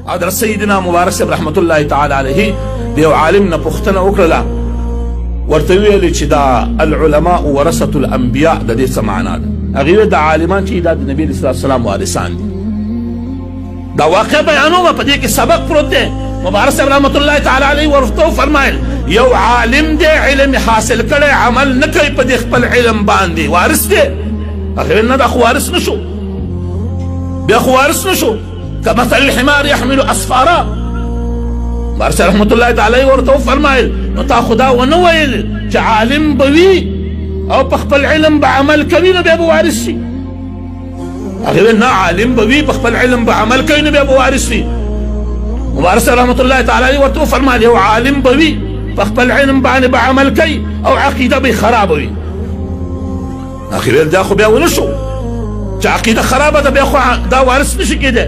حضرت سیدنا مبارک صاحب رحمت الله تعالی علیه د یو عالم نه پوښتنه وکړله، ورته ویلې چې دا العلماء ورثة الانبیاء د دې څه معنا ده؟ هغې ویل د عالمان چې دا د نبي علیه السلام وارثان دي. دا واقع بیانومه، په دې کې سبق پروت دی. مبارک صاحب رحمت الله تعالی علیه ورته وفرمایل یو عالم دی علم حاصل کړی عمل نه کوي په دې خپل علم باندې، وارث دی؟ هغې ویل نه دا خو وارث نه شو، بیا خو وارث نه شو. كمثل الحمار يحمل اسفارا. مبارک صاحب رحمت الله تعالی ورته وفرمایل نو تا خدا ونه ویل چې عالم به وي او په خپل علم به عمل کوي نو بیا به وارث شي؟ هغې ویل نه، عالم به وي په خپل علم به عمل کوي نو بیا به وارث وي. مبارک صاحب رحمت الله تعالی ورته وفرمایل یو عالم به وي په خپل علم باندې به عمل کوي او عقیده به خرابه وي. هغې ویل دا خو بیا ونه شو چې عقیده خرابه ده، بیا خو دا وارث نشي کېدی.